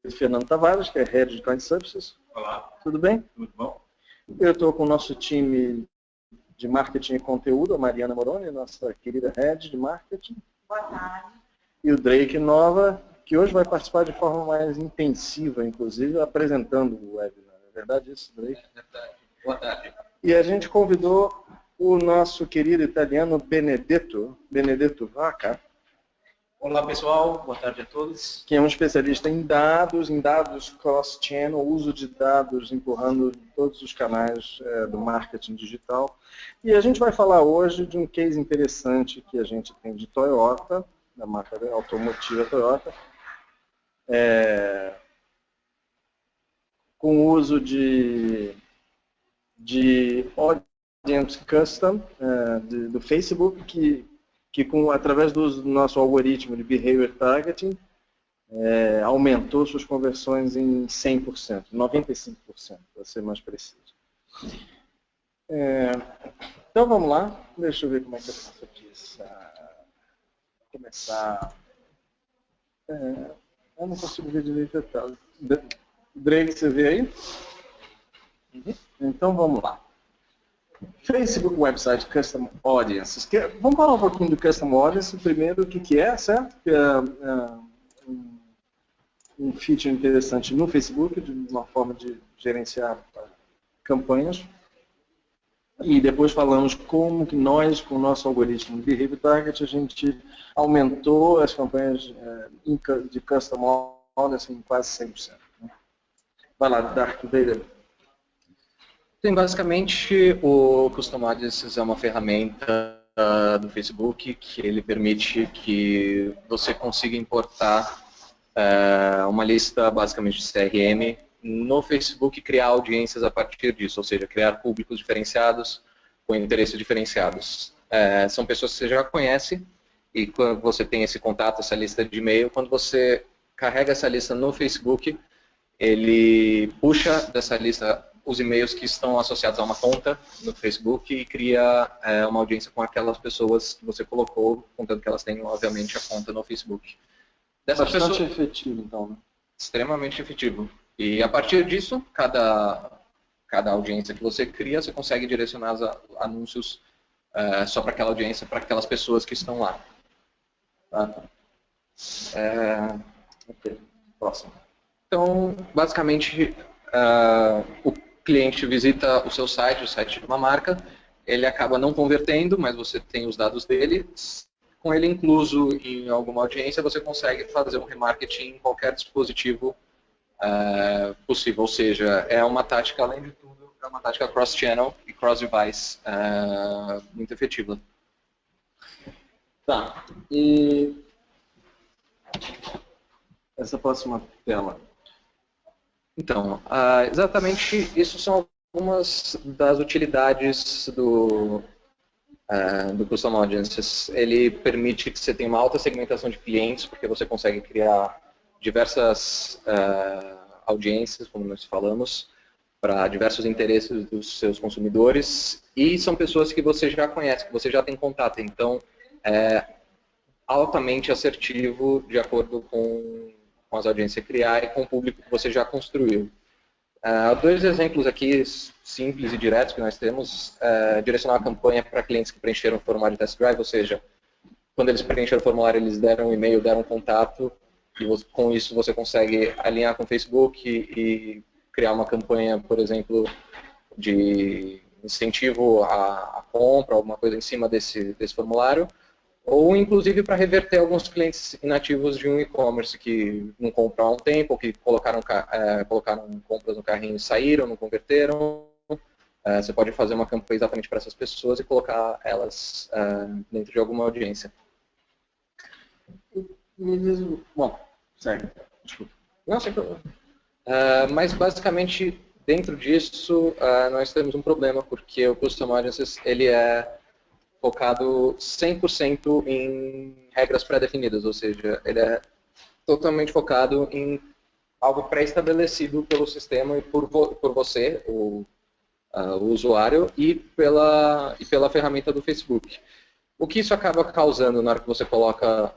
Fernando Tavares, que é Head de Client Services. Olá. Tudo bem? Tudo bom? Eu estou com o nosso time de marketing e conteúdo, a Mariana Moroni, nossa querida Head de marketing. Boa tarde. E o Drake Nova, que hoje vai participar de forma mais intensiva, inclusive, apresentando o webinar. É verdade isso, Drake? É verdade. Boa tarde. E a gente convidou o nosso querido italiano Benedetto Vaca, Olá, pessoal. Boa tarde a todos. que é um especialista em dados cross-channel, uso de dados empurrando todos os canais do marketing digital. E a gente vai falar hoje de um case interessante que a gente tem de Toyota, da marca automotiva Toyota, com o uso de Audience Custom do Facebook, que através do nosso algoritmo de Behavior Targeting, aumentou suas conversões em 100%, 95%, para ser mais preciso. Então vamos lá, deixa eu ver como é que eu faço aqui. Começar. Eu não consigo ver direito a tela. Drake, você vê aí? Uhum. Então vamos lá. Facebook Website Custom Audiences. Vamos falar um pouquinho do Custom Audience. Primeiro, o que é, certo? Que é um feature interessante no Facebook, de uma forma de gerenciar campanhas. E depois falamos como que nós, com o nosso algoritmo de Behavior Target, a gente aumentou as campanhas de Custom Audience em quase 100%. Vai lá, Dark Vader. Sim, basicamente o Custom Audiences é uma ferramenta do Facebook que ele permite que você consiga importar uma lista basicamente de CRM no Facebook e criar audiências a partir disso, ou seja, criar públicos diferenciados com interesses diferenciados. São pessoas que você já conhece e quando você tem esse contato, essa lista de e-mail, quando você carrega essa lista no Facebook, ele puxa dessa lista os e-mails que estão associados a uma conta no Facebook e cria uma audiência com aquelas pessoas que você colocou, contando que elas têm, obviamente, a conta no Facebook. Bastante efetivo, então, né? Extremamente efetivo. E a partir disso, cada audiência que você cria, você consegue direcionar os anúncios só para aquela audiência, para aquelas pessoas que estão lá. Tá? Ok, próximo. Então, basicamente, o cliente visita o seu site, o site de uma marca, ele acaba não convertendo, mas você tem os dados dele. Com ele incluso em alguma audiência, você consegue fazer um remarketing em qualquer dispositivo possível. Ou seja, é uma tática, além de tudo, é uma tática cross-channel e cross-device muito efetiva. Tá, e essa próxima tela. Então, exatamente isso são algumas das utilidades do Custom Audiences. Ele permite que você tenha uma alta segmentação de clientes, porque você consegue criar diversas audiências, como nós falamos, para diversos interesses dos seus consumidores, e são pessoas que você já conhece, que você já tem contato, então é altamente assertivo de acordo com as audiências que criar e com o público que você já construiu. Dois exemplos aqui simples e diretos que nós temos: direcionar a campanha para clientes que preencheram o formulário de test drive, ou seja, quando eles preencheram o formulário, eles deram um e-mail, deram um contato, e com isso você consegue alinhar com o Facebook e criar uma campanha, por exemplo, de incentivo à compra, alguma coisa em cima desse formulário, ou inclusive para reverter alguns clientes inativos de um e-commerce que não compram há um tempo, ou que colocaram compras no carrinho e saíram, não converteram. Você pode fazer uma campanha exatamente para essas pessoas e colocar elas dentro de alguma audiência. Bom, segue. Desculpa. Não, sem problema. Mas basicamente, dentro disso, nós temos um problema, porque o Custom Audiences ele é focado 100% em regras pré-definidas, ou seja, ele é totalmente focado em algo pré-estabelecido pelo sistema e por você, o usuário, e pela ferramenta do Facebook. O que isso acaba causando na hora que você coloca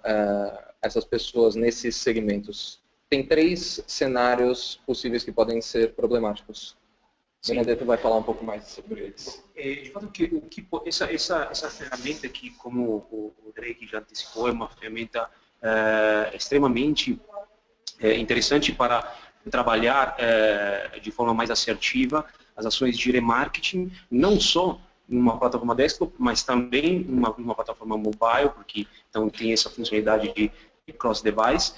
essas pessoas nesses segmentos? tem 3 cenários possíveis que podem ser problemáticos. Benedetto vai falar um pouco mais sobre eles. De fato, essa ferramenta que, como o Drake já antecipou, é uma ferramenta extremamente interessante para trabalhar de forma mais assertiva as ações de remarketing, não só numa plataforma desktop, mas também numa plataforma mobile, porque então tem essa funcionalidade de cross-device.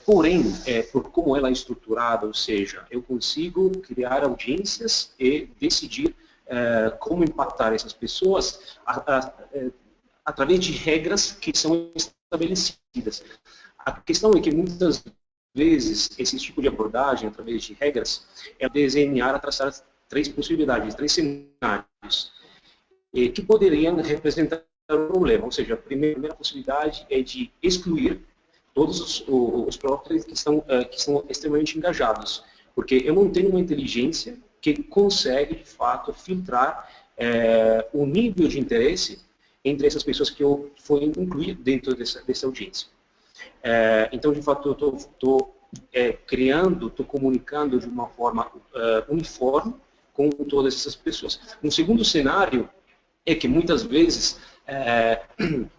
Porém, por como ela é estruturada, ou seja, eu consigo criar audiências e decidir como impactar essas pessoas através de regras que são estabelecidas. A questão é que muitas vezes esse tipo de abordagem, através de regras, é desenhar, a traçar 3 possibilidades, 3 cenários, que poderiam representar um problema. Ou seja, a primeira possibilidade é de excluir todos os próprios que estão extremamente engajados, porque eu não tenho uma inteligência que consegue, de fato, filtrar o nível de interesse entre essas pessoas que eu fui incluir dentro dessa audiência. Então, de fato, eu estou criando, estou comunicando de uma forma uniforme com todas essas pessoas. Um segundo cenário é que muitas vezes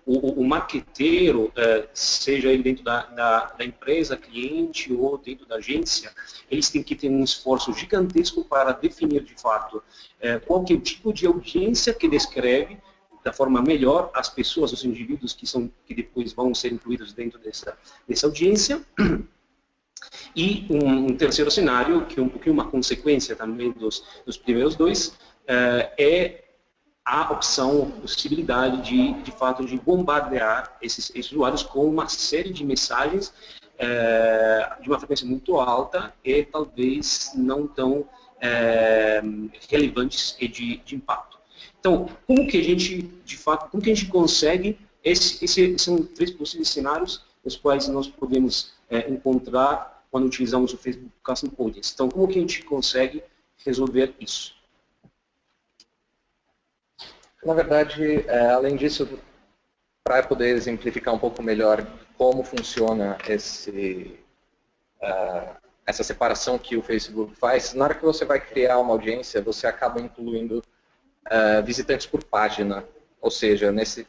o marqueteiro, seja ele dentro da empresa, cliente ou dentro da agência, eles têm que ter um esforço gigantesco para definir de fato qual que é o tipo de audiência que descreve da forma melhor as pessoas, os indivíduos que depois vão ser incluídos dentro dessa audiência. E um terceiro cenário, que é um pouquinho uma consequência também dos primeiros 2, é a opção, a possibilidade de fato, de bombardear esses usuários com uma série de mensagens de uma frequência muito alta e talvez não tão relevantes e de impacto. Então, como que a gente, de fato, como que a gente consegue, são 3 possíveis cenários, os quais nós podemos encontrar quando utilizamos o Facebook Custom Audience. Então, como que a gente consegue resolver isso? Na verdade, além disso, para poder exemplificar um pouco melhor como funciona essa separação que o Facebook faz, na hora que você vai criar uma audiência, você acaba incluindo visitantes por página. Ou seja, nesse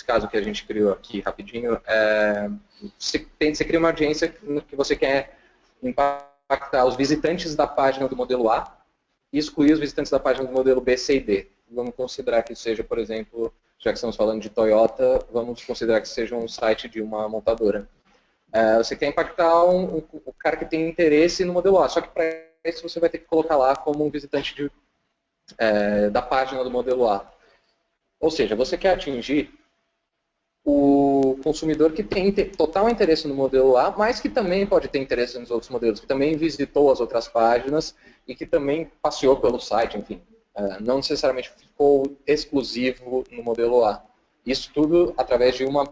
caso que a gente criou aqui rapidinho, você cria uma audiência que você quer impactar os visitantes da página do modelo A e excluir os visitantes da página do modelo B, C e D. Vamos considerar que seja, por exemplo, já que estamos falando de Toyota, vamos considerar que seja um site de uma montadora. Você quer impactar o cara que tem interesse no modelo A, só que para isso você vai ter que colocar lá como um visitante da página do modelo A. Ou seja, você quer atingir o consumidor que tem total interesse no modelo A, mas que também pode ter interesse nos outros modelos, que também visitou as outras páginas e que também passeou pelo site, enfim. Não necessariamente ficou exclusivo no modelo A. Isso tudo através de uma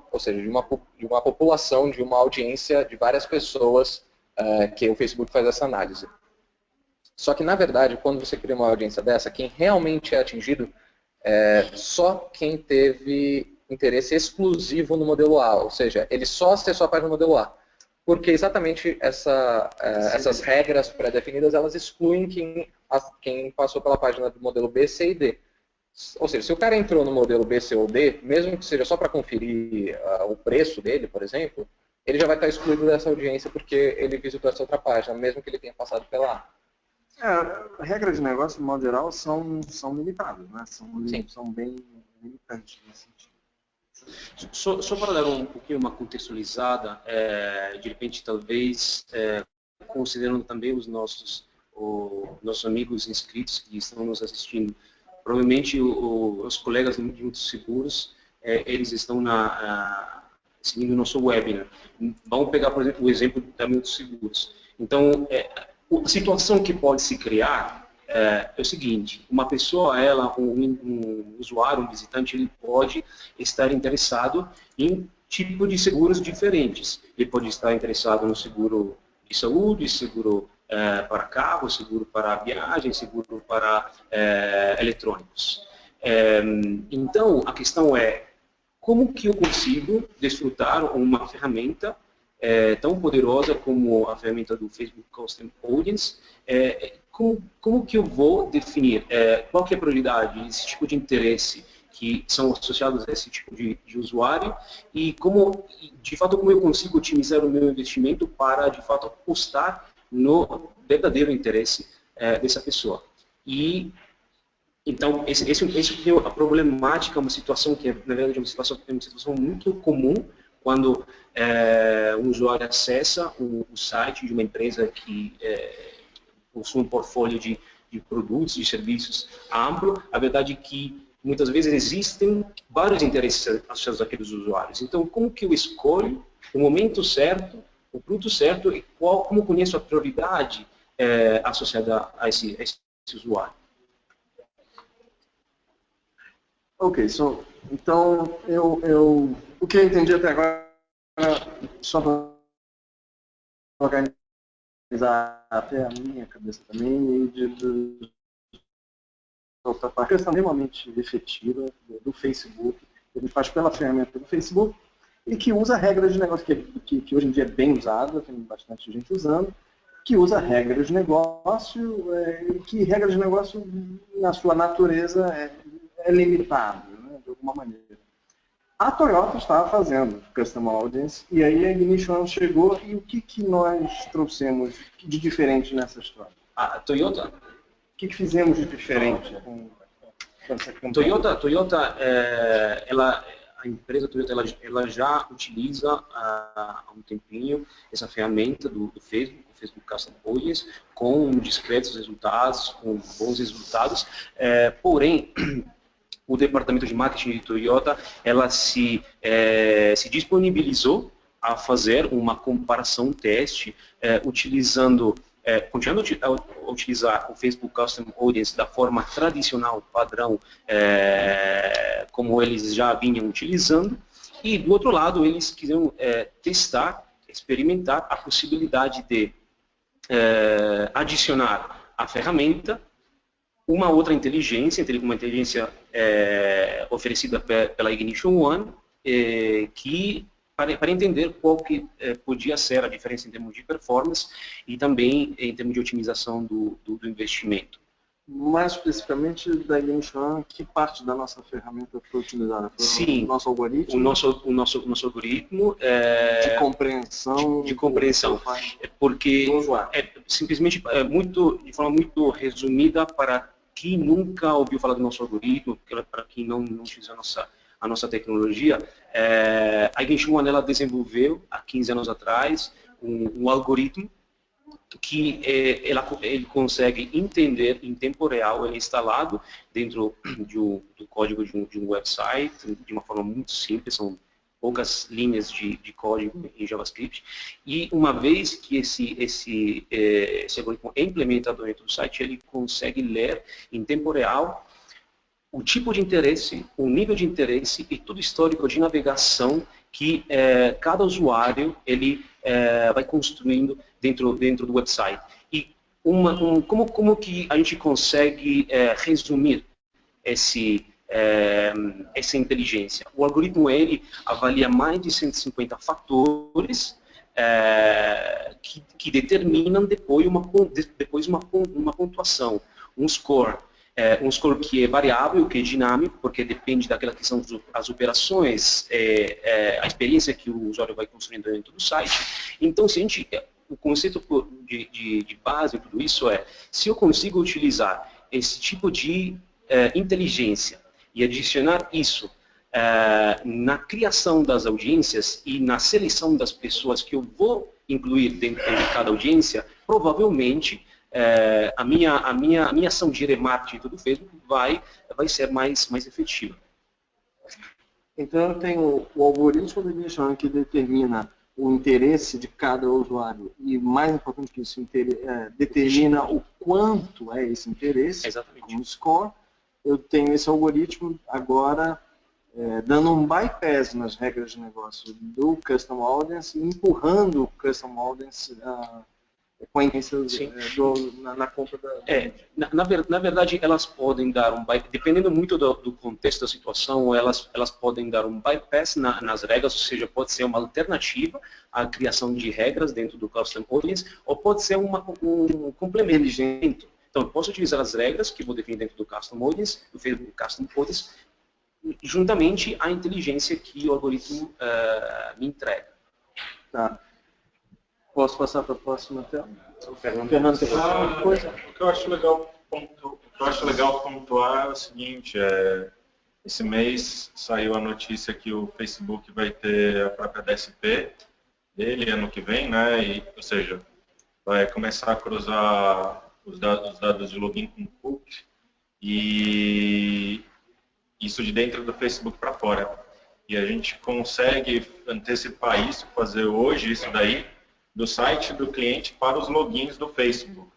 população, de uma audiência de várias pessoas que o Facebook faz essa análise. Só que, na verdade, quando você cria uma audiência dessa, quem realmente é atingido é só quem teve interesse exclusivo no modelo A, ou seja, ele só acessou a página do modelo A. Porque exatamente essas regras pré-definidas, elas excluem quem passou pela página do modelo B, C e D. Ou seja, se o cara entrou no modelo B, C ou D, mesmo que seja só para conferir o preço dele, por exemplo, ele já vai estar excluído dessa audiência porque ele visitou essa outra página, mesmo que ele tenha passado pela A. Regras de negócio, de modo geral, são limitadas, né? São bem limitantes nesse sentido. Só para dar um pouquinho uma contextualizada, de repente, talvez, considerando também os nossos amigos inscritos que estão nos assistindo, provavelmente os colegas de Muitos Seguros, eles estão seguindo o nosso webinar. Vamos pegar, por exemplo, o exemplo da Muitos Seguros. Então, a situação que pode se criar é o seguinte: uma pessoa, um usuário, um visitante, ele pode estar interessado em tipo de seguros diferentes. Ele pode estar interessado no seguro de saúde, seguro para carro, seguro para viagem, seguro para eletrônicos. Então, a questão é como que eu consigo desfrutar uma ferramenta tão poderosa como a ferramenta do Facebook Custom Audience, como que eu vou definir qual que é a prioridade, esse tipo de interesse que são associados a esse tipo de usuário e como, de fato, como eu consigo otimizar o meu investimento para, de fato, apostar no verdadeiro interesse dessa pessoa. E então, esse é a problemática, uma situação que, na verdade, é uma situação muito comum quando um usuário acessa o site de uma empresa que possui um portfólio de produtos e serviços amplo. A verdade é que muitas vezes existem vários interesses associados àqueles usuários. Então, como que eu escolho o momento certo, o produto certo e como eu conheço a prioridade associada a esse usuário? Ok, então o que eu entendi até agora, só para organizar até a minha cabeça também, e outra parte, a questão extremamente efetiva do Facebook, que a gente faz pela ferramenta do Facebook, e que usa regras de negócio, que hoje em dia é bem usada, tem bastante gente usando, que usa regras de negócio, e que regras de negócio, na sua natureza, é limitado, né, de alguma maneira. A Toyota estava fazendo Custom Audience, e aí a Ignition chegou, e o que nós trouxemos de diferente nessa história? A Toyota... O que fizemos de diferente com essa campanha? Toyota, a empresa Toyota, ela já utiliza há um tempinho essa ferramenta do Facebook, o Facebook Custom Audience, com discretos resultados, com bons resultados, porém, o departamento de marketing de Toyota, ela se disponibilizou a fazer uma comparação teste, continuando a utilizar o Facebook Custom Audience da forma tradicional, padrão, como eles já vinham utilizando, e do outro lado eles quiseram testar, experimentar a possibilidade de adicionar à ferramenta uma outra inteligência, uma inteligência oferecida pela Ignition One, para entender qual que podia ser a diferença em termos de performance e também em termos de otimização do investimento. Mais especificamente da Ignition, que parte da nossa ferramenta foi utilizada? Sim, o nosso algoritmo? O nosso algoritmo de compreensão. De compreensão. Porque simplesmente de forma muito resumida, para quem nunca ouviu falar do nosso algoritmo, para quem não utiliza a nossa tecnologia, a Ignition One, ela desenvolveu há 15 anos atrás um algoritmo que ele consegue entender em tempo real, ele é instalado dentro do código de um website, de uma forma muito simples, são poucas linhas de código em JavaScript, e uma vez que esse algoritmo é implementado dentro do site, ele consegue ler em tempo real o tipo de interesse, o nível de interesse e todo o histórico de navegação que cada usuário ele vai construindo dentro do website. E como que a gente consegue resumir essa inteligência? O algoritmo ele avalia mais de 150 fatores que determinam depois uma pontuação, um score. Um score que é variável, que é dinâmico, porque depende daquela que são as operações, a experiência que o usuário vai construindo dentro do site. Então, o conceito de base de tudo isso se eu consigo utilizar esse tipo de inteligência e adicionar isso na criação das audiências e na seleção das pessoas que eu vou incluir dentro de cada audiência, provavelmente a minha ação de remarketing do Facebook vai ser mais efetiva. Então eu tenho o algoritmo da Ignition que determina o interesse de cada usuário e, mais importante que isso, determina o quanto é esse interesse, como score. Eu tenho esse algoritmo agora dando um bypass nas regras de negócio do Custom Audience e empurrando o Custom Audience com a intensidade na compra da... Na verdade, elas podem dar um bypass, dependendo muito do contexto da situação, elas podem dar um bypass nas regras, ou seja, pode ser uma alternativa à criação de regras dentro do Custom Audience, ou pode ser um complemento. Então, eu posso utilizar as regras que vou definir dentro do Custom Audience, do Facebook Custom Audience, juntamente à inteligência que o algoritmo me entrega. Tá. Posso passar para a próxima tela? Fernando, tem alguma coisa? O que eu acho legal pontuar é o seguinte, esse mês saiu a notícia que o Facebook vai ter a própria DSP dele ano que vem, né? Ou seja, vai começar a cruzar os dados de login com cookie e isso de dentro do Facebook para fora. E a gente consegue antecipar isso, fazer hoje isso daí, do site do cliente para os logins do Facebook.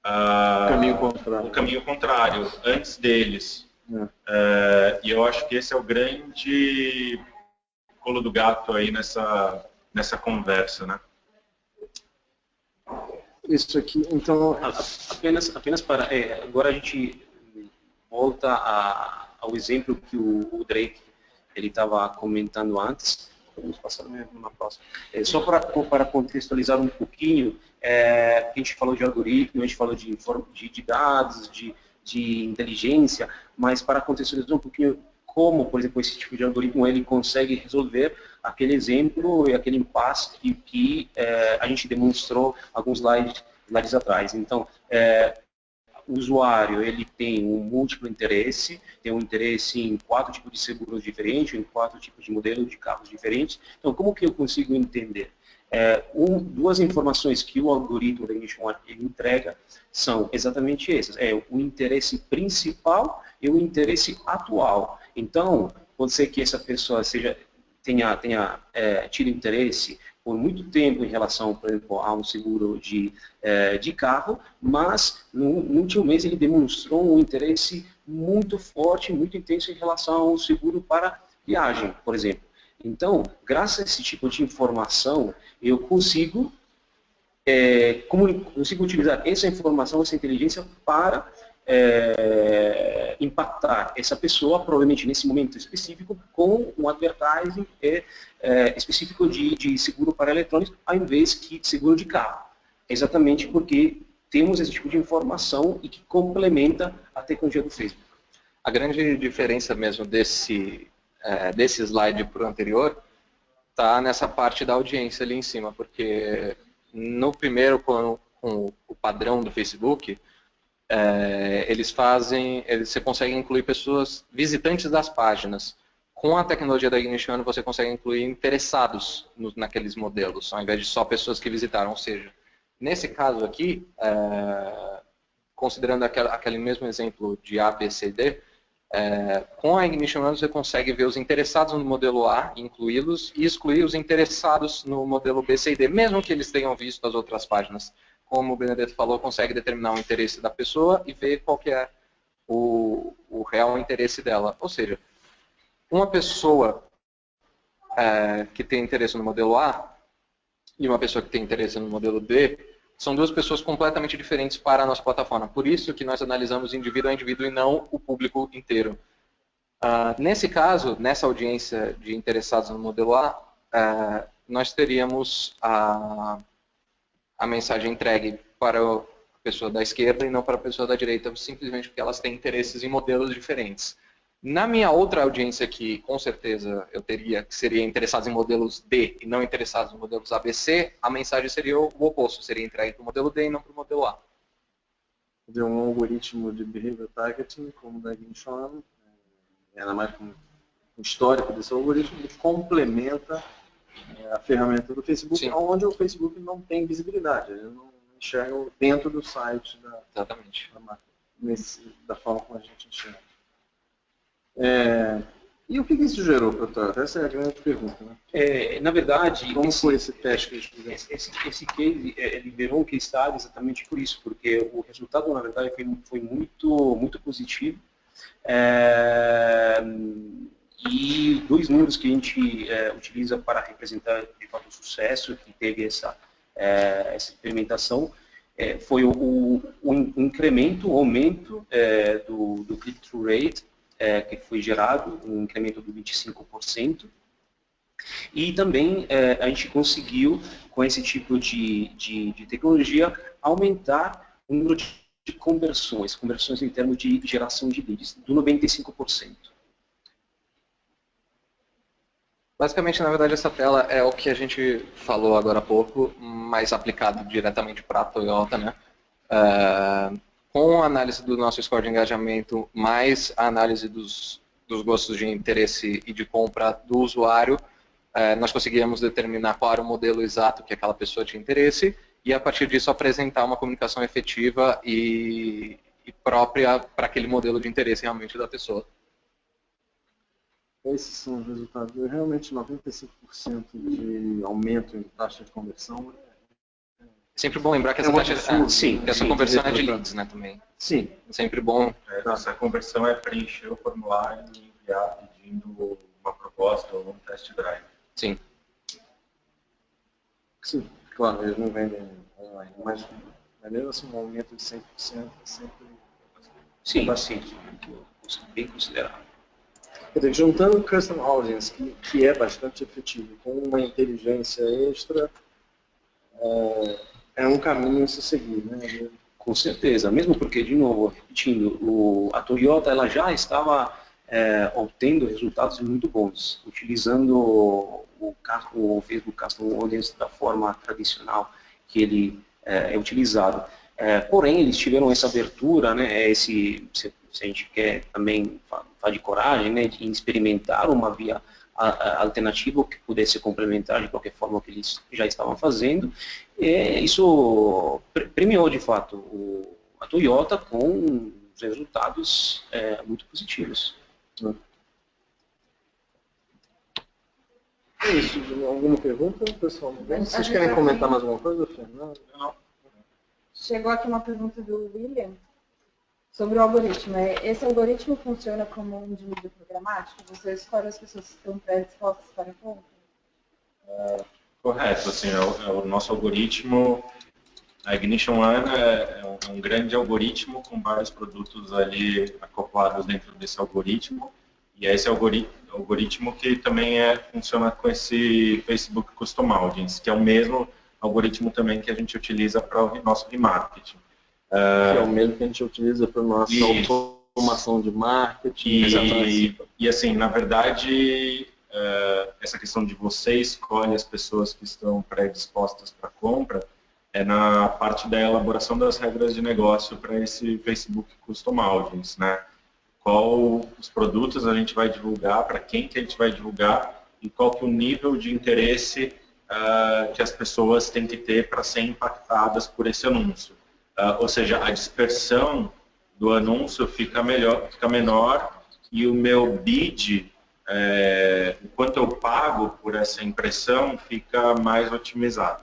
O caminho contrário, antes deles. E eu acho que esse é o grande pulo do gato aí nessa conversa, né? Isso aqui, então... Apenas para... agora a gente volta ao exemplo que o Drake ele estava comentando antes. Vamos passar numa próxima. Só para contextualizar um pouquinho, a gente falou de algoritmo, a gente falou de dados, de inteligência, mas para contextualizar um pouquinho como, por exemplo, esse tipo de algoritmo ele consegue resolver aquele exemplo e aquele impasse que a gente demonstrou alguns slides atrás. Então, o usuário ele tem um múltiplo interesse, tem um interesse em 4 tipos de seguros diferentes, em 4 tipos de modelos de carros diferentes. Então, como que eu consigo entender? Duas informações que o algoritmo da Ignition ele entrega são exatamente essas. O interesse principal e o interesse atual. Então, pode ser que essa pessoa tenha tido interesse por muito tempo em relação, por exemplo, a um seguro de carro, mas no último mês ele demonstrou um interesse muito forte, muito intenso em relação a um seguro para viagem, por exemplo. Então, graças a esse tipo de informação, eu consigo utilizar essa informação, essa inteligência para impactar essa pessoa, provavelmente nesse momento específico, com um advertising específico de seguro para eletrônicos, ao invés que de seguro de carro. Exatamente porque temos esse tipo de informação e que complementa a tecnologia do Facebook. A grande diferença mesmo desse slide para o anterior está nessa parte da audiência ali em cima, porque no primeiro, com o padrão do Facebook, você consegue incluir pessoas visitantes das páginas. Com a tecnologia da Ignition, você consegue incluir interessados naqueles modelos, ao invés de só pessoas que visitaram. Ou seja, nesse caso aqui, considerando aquele mesmo exemplo de A, B, C, D, com a Ignition você consegue ver os interessados no modelo A, incluí-los, e excluir os interessados no modelo B, C e D, mesmo que eles tenham visto as outras páginas. Como o Benedetto falou, consegue determinar o interesse da pessoa e ver qual que é o real interesse dela. Ou seja, uma pessoa que tem interesse no modelo A e uma pessoa que tem interesse no modelo D são duas pessoas completamente diferentes para a nossa plataforma. Por isso que nós analisamos indivíduo a indivíduo e não o público inteiro. Nesse caso, nessa audiência de interessados no modelo A, nós teríamos a mensagem entregue para a pessoa da esquerda e não para a pessoa da direita, simplesmente porque elas têm interesses em modelos diferentes. Na minha outra audiência aqui, com certeza eu teria, que seria interessados em modelos D e não interessados em modelos ABC, a mensagem seria o oposto, seria entregue para o modelo D e não para o modelo A. Um algoritmo de behavior targeting, como o da Ignition, ainda mais com o histórico desse algoritmo, ele complementa a ferramenta do Facebook, Sim. Onde o Facebook não tem visibilidade, ele não enxerga dentro do site Exatamente. Da marca, da forma como a gente enxerga. E o que isso gerou, Protótipos? Essa é a grande pergunta, né? Na verdade, como foi esse teste que a gente fez? Esse case liberou um case study exatamente por isso, porque o resultado, na verdade, foi muito positivo. E dois números que a gente utiliza para representar de fato o sucesso que teve essa experimentação foi o incremento, o aumento do click-through rate que foi gerado, um incremento de 25%. E também a gente conseguiu, com esse tipo de tecnologia, aumentar o número de conversões em termos de geração de leads, do 95%. Basicamente, na verdade, essa tela é o que a gente falou agora há pouco, mas aplicado diretamente para a Toyota, né? Com a análise do nosso score de engajamento, mais a análise dos gostos de interesse e de compra do usuário, nós conseguíamos determinar qual era o modelo exato que aquela pessoa tinha interesse e, a partir disso, apresentar uma comunicação efetiva e própria para aquele modelo de interesse realmente da pessoa. Esses são os resultados. Realmente, 95% de aumento em taxa de conversão. É sempre bom lembrar que essa taxa essa conversão é de leads, né, também. Sim. É sempre bom. Essa conversão é preencher o formulário e enviar pedindo uma proposta ou um test drive. Sim. Sim, claro, eles não vendem online, mas mesmo assim, um aumento de 100% é sempre... Sim, bem considerável. Quer dizer, juntando o Custom Audience, que é bastante efetivo, com uma inteligência extra, é um caminho a se seguir, né? Com certeza, mesmo porque, de novo, repetindo, a Toyota ela já estava obtendo resultados muito bons, utilizando o Facebook Custom Audience da forma tradicional que ele é utilizado. Porém, eles tiveram essa abertura, né, se a gente quer também falar de coragem, né, de experimentar uma via alternativa que pudesse complementar de qualquer forma que eles já estavam fazendo. Isso premiou, de fato, a Toyota com resultados muito positivos. É isso. Alguma pergunta, pessoal? Vocês querem comentar mais alguma coisa, Fernando? Não. Chegou aqui uma pergunta do William sobre o algoritmo. Esse algoritmo funciona como um de mídia programático? Você escolhe as pessoas que estão predispostas para a compra? Correto. Assim, o nosso algoritmo, a Ignition One é um grande algoritmo com vários produtos ali acoplados dentro desse algoritmo. E é esse algoritmo que também funciona com esse Facebook Custom Audience, que é o mesmo algoritmo também que a gente utiliza para o nosso remarketing. Que é o mesmo que a gente utiliza para a nossa automação de marketing. E assim, na verdade, essa questão de você escolhe as pessoas que estão predispostas para compra é na parte da elaboração das regras de negócio para esse Facebook Custom Audience, né? Qual os produtos a gente vai divulgar, para quem que a gente vai divulgar e qual que é o nível de interesse que as pessoas têm que ter para serem impactadas por esse anúncio. Ou seja, a dispersão do anúncio fica menor e o meu bid, o quanto eu pago por essa impressão, fica mais otimizado.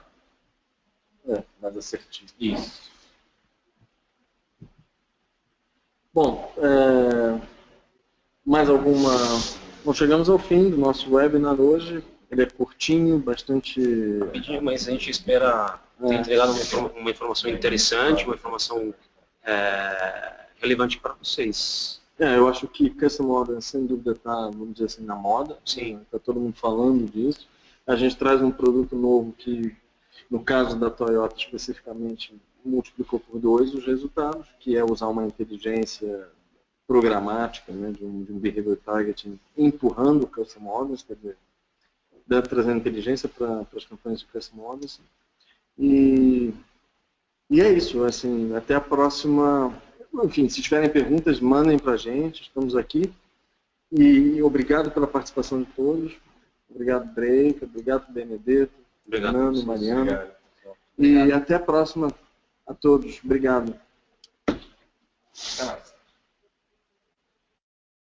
Mais assertivo. Isso. Bom, mais alguma... Bom, chegamos ao fim do nosso webinar hoje. Ele é curtinho, bastante... Rapidinho, mas a gente espera ter entregado uma informação interessante, uma informação relevante para vocês. Eu acho que Custom Audience, sem dúvida, está, vamos dizer assim, na moda. Sim. Está todo mundo falando disso. A gente traz um produto novo que, no caso da Toyota especificamente, multiplicou por 2 os resultados, que é usar uma inteligência programática, né, de um behavior targeting, empurrando o Custom Audience, quer dizer, trazendo inteligência para as campanhas de Custom Audience. E é isso, assim, até a próxima. Enfim, se tiverem perguntas, mandem para a gente, estamos aqui. E obrigado pela participação de todos. Obrigado, Drake, obrigado, Benedetto, Fernando, Mariana. Obrigado. E até a próxima a todos. Obrigado. Ah.